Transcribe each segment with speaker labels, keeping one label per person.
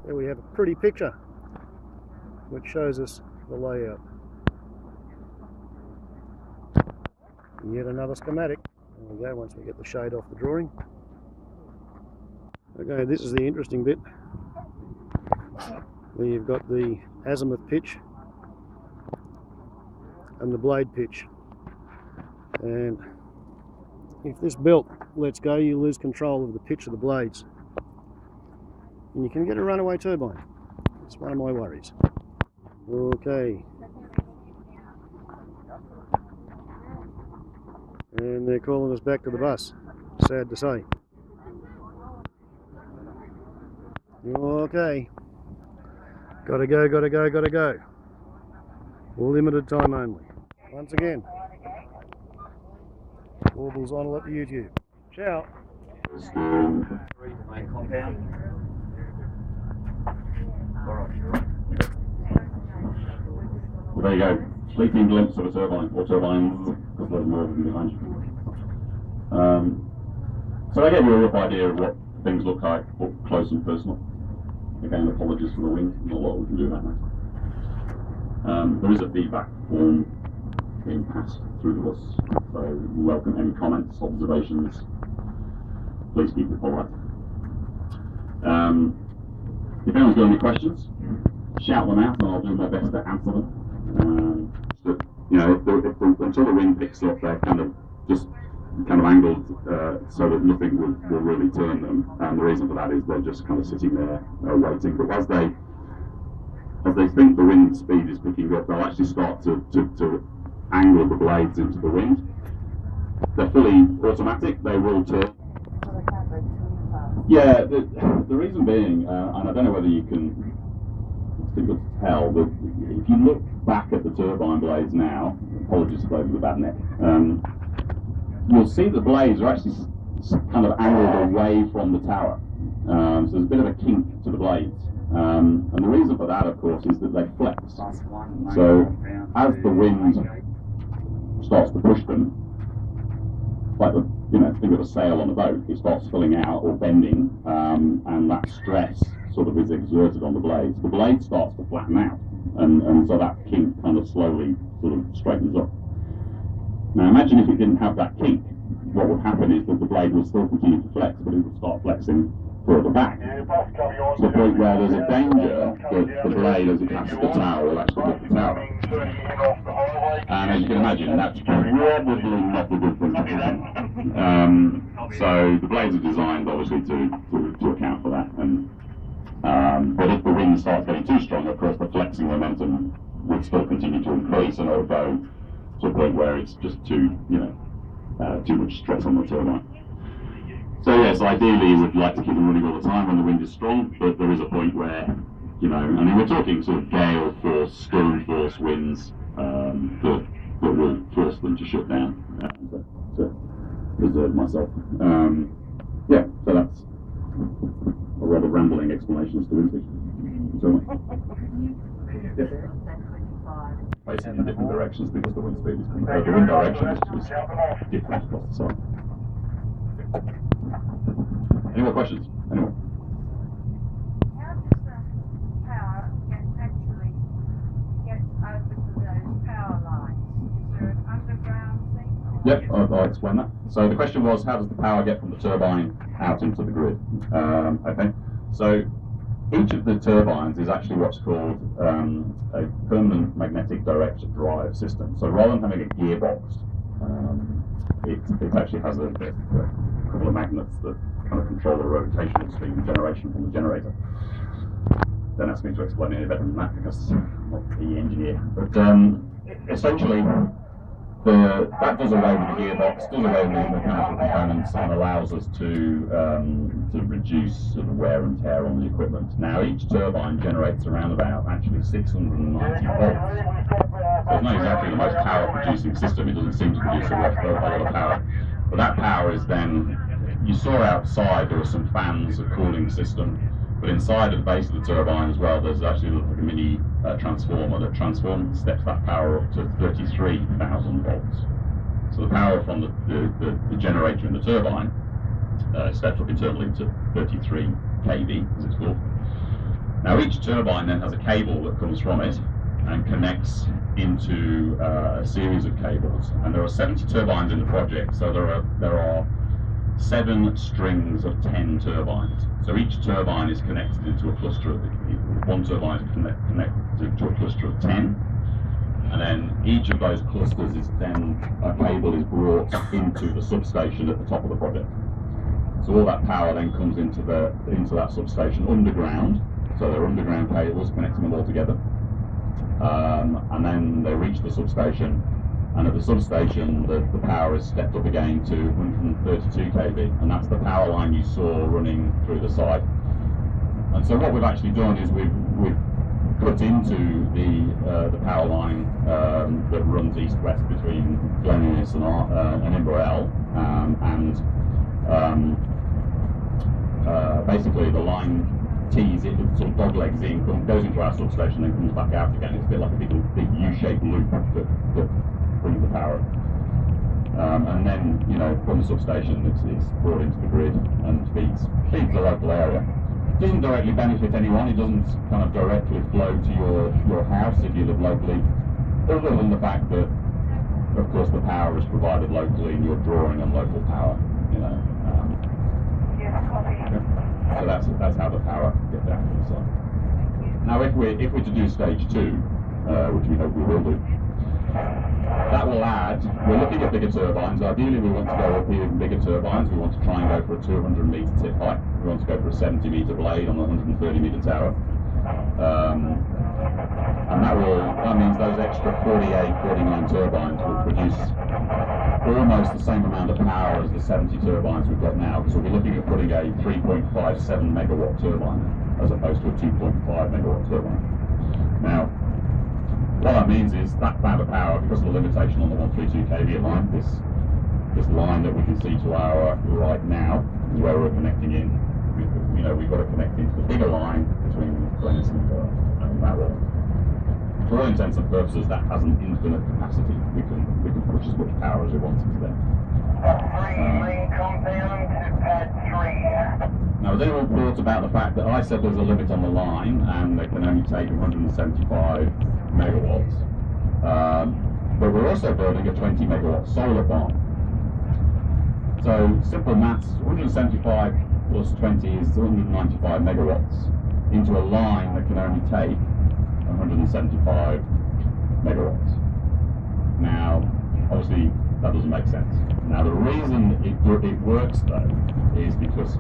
Speaker 1: There we have a pretty picture which shows us the layout. Yet another schematic. There we go, once we get the shade off the drawing. Okay, this is the interesting bit. Where you've got the azimuth pitch and the blade pitch. And if this belt lets go, you lose control of the pitch of the blades. And you can get a runaway turbine. It's one of my worries. Okay. And they're calling us back to the bus. Sad to say. Okay. Gotta go, gotta go, gotta go. Limited time only. Once again. Warbles on at YouTube. Ciao.
Speaker 2: Well, there you go. Fleeting glimpse of a turbine, or turbines, because there's more of them behind you. So I gave you a rough idea of what things look like, up close and personal. Again, apologies for the wind, not a lot we can do about that. There is a feedback form being passed through to us, so we welcome any comments, observations. Please keep it polite. If anyone's got any questions, shout them out and I'll do my best to answer them. So, you know, until the wind picks up, they're kind of angled so that nothing will really turn them. And the reason for that is they're just kind of sitting there waiting. But as they think the wind speed is picking up, they'll actually start to angle the blades into the wind. They're fully automatic. They will turn. Yeah, the reason being, and I don't know whether you can, it's difficult to tell, but if you look back at the turbine blades now, apologies for the bad neck, you'll see the blades are actually kind of angled away from the tower. So there's a bit of a kink to the blades. And the reason for that, of course, is that they flex. So as the wind starts to push them, like think of a sail on a boat, it starts filling out or bending, and that stress sort of is exerted on the blades. The blade starts to flatten out, and so that kink kind of slowly sort of straightens up. Now imagine if it didn't have that kink, what would happen is that the blade would still continue to flex, but it would start flexing further back, to the point where there's a danger that the blade, as it passes the tower, will actually hit the tower. And as you can imagine, that's probably not a good thing to happen. So the blades are designed, obviously, to account for that. But if the wind starts getting too strong, of course, the flexing momentum would still continue to increase, and it would go to a point where it's just too much stress on the turbine. So yes, ideally you would like to keep them running all the time when the wind is strong, but there is a point where, I mean, we're talking sort of gale force, storm force winds that will force them to shut down to preserve myself. Yeah, so that's a rather rambling explanation as to wind speed. Facing in different directions because the wind speed is the wind direction is different across the site. Any more questions? Anyone?
Speaker 3: How does the power actually get over to those power lines? Is there an underground thing?
Speaker 2: Yep, I'll explain that. So the question was, how does the power get from the turbine out into the grid? Okay, so each of the turbines is actually what's called a permanent magnetic direct drive system. So rather than having a gearbox, it actually has a couple of magnets that kind of control the rotational speed and generation from the generator. Don't ask me to explain any better than that because I'm not the engineer. But essentially, that does away with the gearbox, does away with the mechanical components, and allows us to reduce sort of wear and tear on the equipment. Now, each turbine generates around about actually 690 volts. So it's not exactly the most power-producing system. It doesn't seem to produce a lot of power. But that power is then, you saw outside there were some fans, a cooling system, but inside at the base of the turbine as well, there's actually like a mini transformer that steps that power up to 33,000 volts. So the power from the generator in the turbine steps up internally to 33 kV, as it's called. Now each turbine then has a cable that comes from it and connects into a series of cables. And there are 70 turbines in the project, so there are 7 strings of 10 turbines. So each turbine is connected into a cluster of one turbine is connected to a cluster of 10, and then each of those clusters is then a cable is brought into the substation at the top of the project. So all that power then comes into that substation underground. So there are underground cables connecting them all together, and then they reach the substation. And at the substation, the power is stepped up again to 132 kV, and that's the power line you saw running through the site. And so what we've actually done is we've put into the power line that runs east-west between Glen Innes and Inverell, basically the line tees it, sort of dog legs in, goes into our substation, and comes back out again. It's a bit like a big U-shaped loop that brings the power. And then, from the substation, it's brought into the grid and feeds the local area. It doesn't directly benefit anyone. It doesn't kind of directly flow to your house if you live locally, other than the fact that, of course, the power is provided locally and you're drawing on local power. So that's how the power gets out of the site. Now, if we're to do stage 2, which we hope we will do, that will add. We're looking at bigger turbines. Ideally, we want to go up even bigger turbines. We want to try and go for a 200-metre tip height. We want to go for a 70-metre blade on a 130-metre tower. And that means those extra 49 turbines will produce almost the same amount of power as the 70 turbines we've got now. So we're looking at putting a 3.57 megawatt turbine as opposed to a 2.5 megawatt turbine. Now, what that means is that amount of power, because of the limitation on the 132 kV line, this line that we can see to our right now is where we're connecting in. We've got to connect into the bigger line between Glennis and Barrow. For all intents and purposes, that has an infinite capacity. We can push as much power as we want into there. Now, has anyone thought about the fact that I said there's a limit on the line and they can only take 175 megawatts, but we're also building a 20 megawatt solar farm. So simple maths, 175 plus 20 is 195 megawatts into a line that can only take 175 megawatts. Now, obviously, that doesn't make sense. Now, the reason it works, though, is because,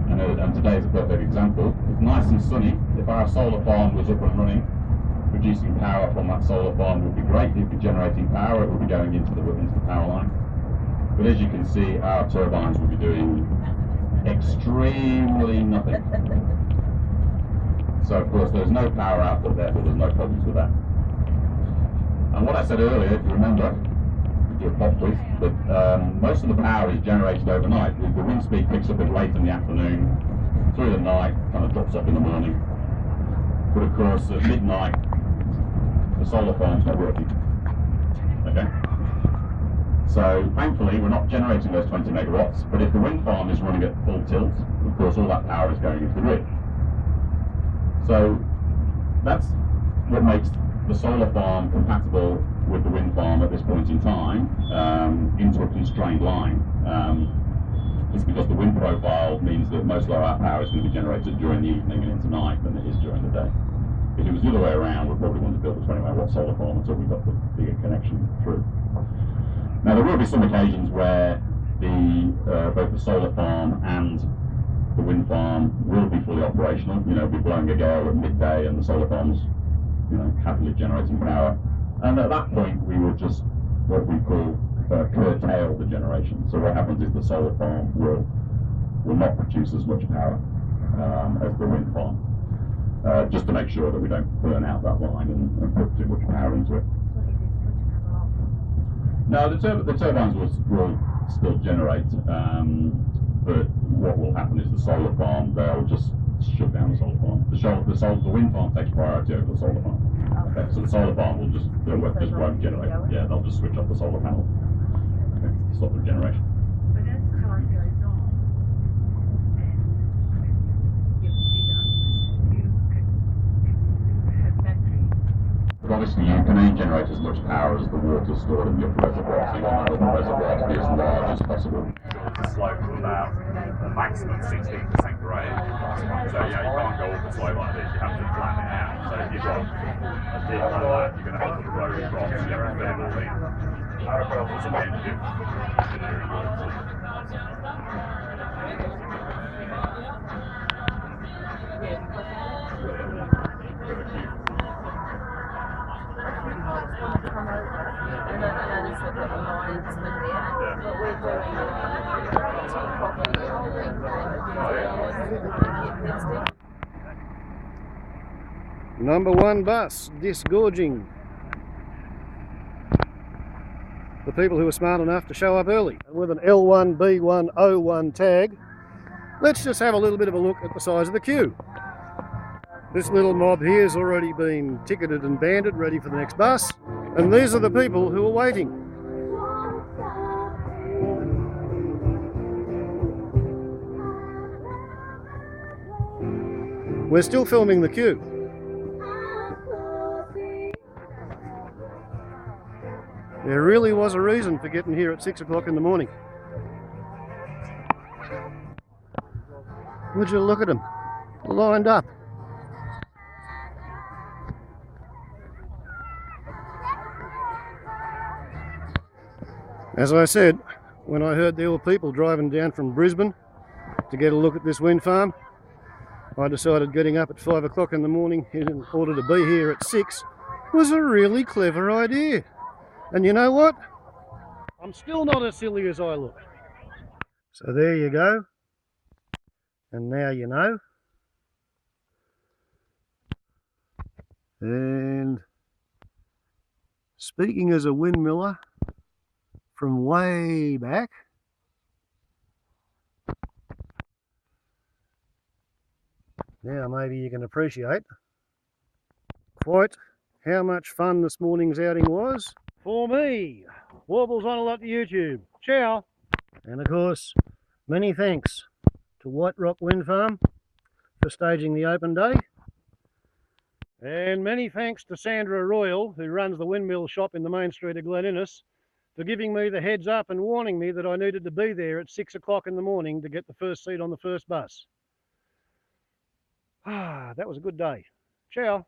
Speaker 2: and today is a perfect example, it's nice and sunny. If our solar farm was up and running, producing power from that solar farm would be great. It would be generating power, it would be going into the power line. But as you can see, our turbines will be doing extremely nothing. So of course there's no power output, therefore there's no problems with that. And what I said earlier, if you remember, we do a pop quiz, that most of the power is generated overnight. The wind speed picks up it late in the afternoon, through the night, kind of drops off in the morning. But of course at midnight, the solar farm's not working. Okay? So thankfully we're not generating those 20 megawatts, but if the wind farm is running at full tilt, of course all that power is going into the grid. So that's what makes the solar farm compatible with the wind farm at this point in time into a constrained line. It's because the wind profile means that most of our power is going to be generated during the evening and into night than it is during the day. If it was the other way around, we'd probably want to build a 20 megawatt solar farm until we got the bigger connection through. Now there will be some occasions where both the solar farm and the wind farm will be fully operational. Be blowing a gale at midday and the solar farm's happily generating power. And at that point we will just what we call curtail the generation. So what happens is the solar farm will not produce as much power as the wind farm, just to make sure that we don't burn out that line and put too much power into it. No, the turbines will still generate, but what will happen is the solar farm, they'll just shut down the solar farm. The wind farm takes priority over the solar farm. Okay, so the solar farm will just won't generate. Yeah, they'll just switch off the solar panel. Okay, stop the generation.
Speaker 3: But as time goes on, and you get bigger, you can
Speaker 2: generate as much power as the water stored in your reservoir. So you want the reservoir to be as large as possible. It's a slope of about a maximum 16% grade. So you can't go up the slope like this, you have to flatten it out. So if you've got a dip like that, you're going to have to put the road across, you have to fill it all in. It's a bit engineering work.
Speaker 1: Number 1 bus, disgorging the people who were smart enough to show up early. And with an L1B101 tag, let's just have a little bit of a look at the size of the queue. This little mob here has already been ticketed and banded, ready for the next bus. And these are the people who are waiting. We're still filming the queue. There really was a reason for getting here at 6 o'clock in the morning. Would you look at them, lined up. As I said, when I heard there were people driving down from Brisbane to get a look at this wind farm, I decided getting up at 5 o'clock in the morning in order to be here at 6 was a really clever idea. And you know what? I'm still not as silly as I look. So there you go. And now you know. And speaking as a windmiller from way back, now maybe you can appreciate quite how much fun this morning's outing was. For me, Warbles on a lot to YouTube. Ciao. And of course, many thanks to White Rock Wind Farm for staging the open day. And many thanks to Sandra Royal, who runs the windmill shop in the main street of Glen Innes, for giving me the heads up and warning me that I needed to be there at 6 o'clock in the morning to get the first seat on the first bus. That was a good day. Ciao.